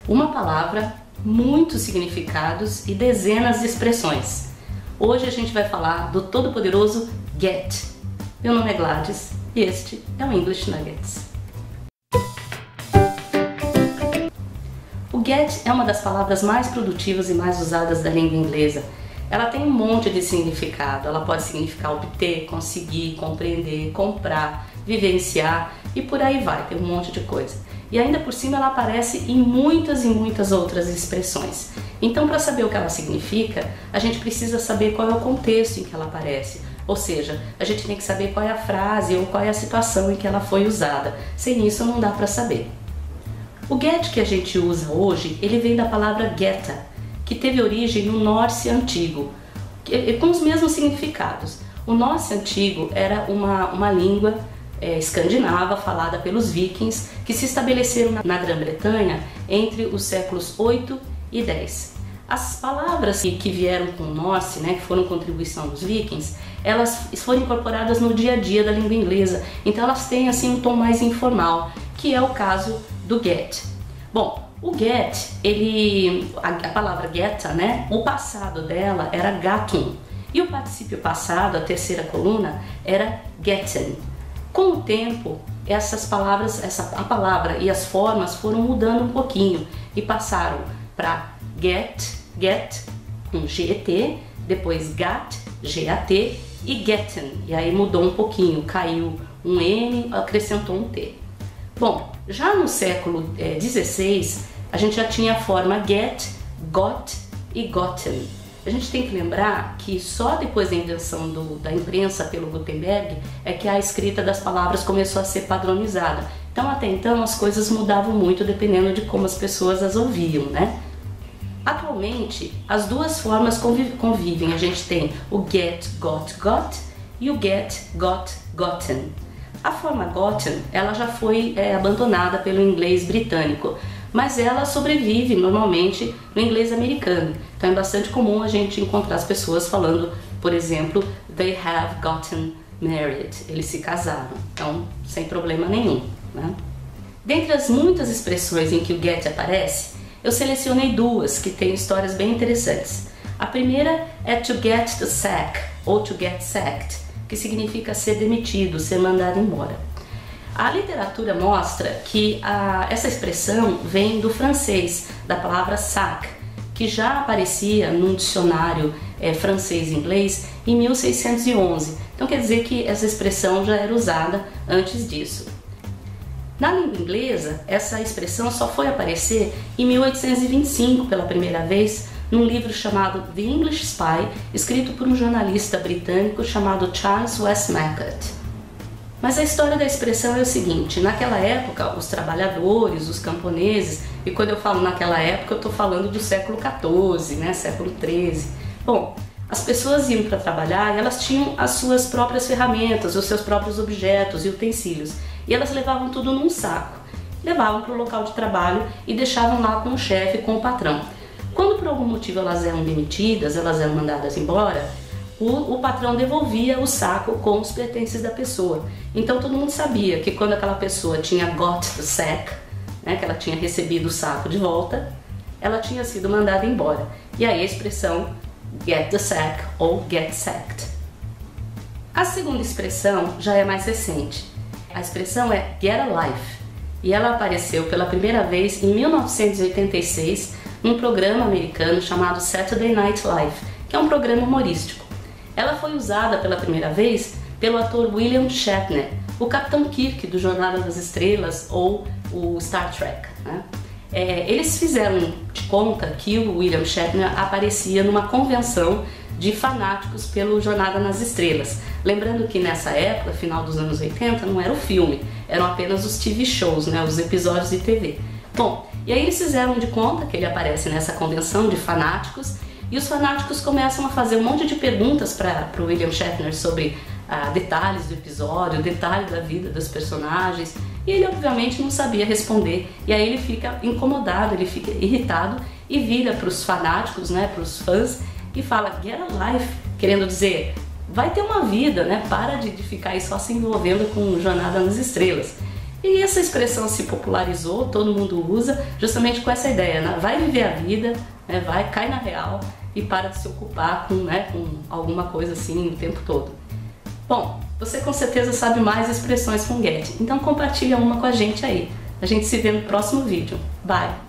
Uma palavra, muitos significados e dezenas de expressões. Hoje a gente vai falar do todo-poderoso get. Meu nome é Gladys e este é o English Nuggets. O get é uma das palavras mais produtivas e mais usadas da língua inglesa. Ela tem um monte de significado. Ela pode significar obter, conseguir, compreender, comprar, vivenciar e por aí vai, tem um monte de coisa. E ainda por cima ela aparece em muitas e muitas outras expressões. Então, para saber o que ela significa, a gente precisa saber qual é o contexto em que ela aparece. Ou seja, a gente tem que saber qual é a frase ou qual é a situação em que ela foi usada. Sem isso não dá para saber. O get que a gente usa hoje, ele vem da palavra geta, que teve origem no Norse antigo, com os mesmos significados. O Norse antigo era uma língua escandinava falada pelos vikings que se estabeleceram na Grã-Bretanha entre os séculos 8 e 10. As palavras que vieram com o Norse, que foram contribuição dos vikings, elas foram incorporadas no dia a dia da língua inglesa, então elas têm assim um tom mais informal, que é o caso do get. Bom, o get, a palavra geta, o passado dela era gatun, e o particípio passado, a terceira coluna, era getten. Com o tempo, essas palavras, a palavra e as formas foram mudando um pouquinho e passaram para get, com GET, depois gat, GAT e getten. E aí mudou um pouquinho, caiu um N, acrescentou um T. Bom, já no século XVI, a gente já tinha a forma get, got e gotten. A gente tem que lembrar que só depois da invenção da imprensa pelo Gutenberg é que a escrita das palavras começou a ser padronizada. Então até então as coisas mudavam muito dependendo de como as pessoas as ouviam, Atualmente as duas formas convivem. A gente tem o get, got e o get, gotten. A forma gotten ela já foi abandonada pelo inglês britânico, mas ela sobrevive normalmente no inglês americano. Então é bastante comum a gente encontrar as pessoas falando, por exemplo, they have gotten married, eles se casaram, então sem problema nenhum. Dentre as muitas expressões em que o get aparece, eu selecionei duas que têm histórias bem interessantes. A primeira é to get the sack, ou to get sacked, que significa ser demitido, ser mandado embora. A literatura mostra que essa expressão vem do francês, da palavra sac, que já aparecia num dicionário francês-inglês em 1611. Então quer dizer que essa expressão já era usada antes disso. Na língua inglesa, essa expressão só foi aparecer em 1825 pela primeira vez, num livro chamado The English Spy, escrito por um jornalista britânico chamado Charles Westmacott. Mas a história da expressão é o seguinte: naquela época os trabalhadores, os camponeses, e quando eu falo naquela época eu estou falando do século XIV, século XIII. Bom, as pessoas iam para trabalhar e elas tinham as suas próprias ferramentas, os seus próprios objetos e utensílios, e elas levavam tudo num saco, levavam para o local de trabalho e deixavam lá com o chefe, com o patrão. Quando por algum motivo elas eram demitidas, elas eram mandadas embora, o patrão devolvia o saco com os pertences da pessoa. Então todo mundo sabia que quando aquela pessoa tinha got the sack, que ela tinha recebido o saco de volta, ela tinha sido mandada embora. E aí a expressão get the sack ou get sacked. A segunda expressão já é mais recente. A expressão é get a life e ela apareceu pela primeira vez em 1986 num programa americano chamado Saturday Night Live, que é um programa humorístico. Ela foi usada pela primeira vez pelo ator William Shatner, o Capitão Kirk do Jornada nas Estrelas ou o Star Trek. Eles fizeram de conta que o William Shatner aparecia numa convenção de fanáticos pelo Jornada nas Estrelas. Lembrando que nessa época, final dos anos 80, não era o filme, eram apenas os TV shows, os episódios de TV. Bom, e aí eles fizeram de conta que ele aparece nessa convenção de fanáticos e os fanáticos começam a fazer um monte de perguntas para o William Shatner sobre detalhes do episódio, detalhes da vida dos personagens, e ele obviamente não sabia responder, e aí ele fica incomodado, ele fica irritado e vira para os fanáticos, para os fãs, e fala get a life, querendo dizer, vai ter uma vida, para de ficar aí só se envolvendo com Jornada nas Estrelas. E essa expressão se popularizou, todo mundo usa, justamente com essa ideia, né? Vai viver a vida, né? Cai na real e para de se ocupar com alguma coisa assim o tempo todo. Bom, você com certeza sabe mais expressões com get, então compartilha uma com a gente aí. A gente se vê no próximo vídeo. Bye!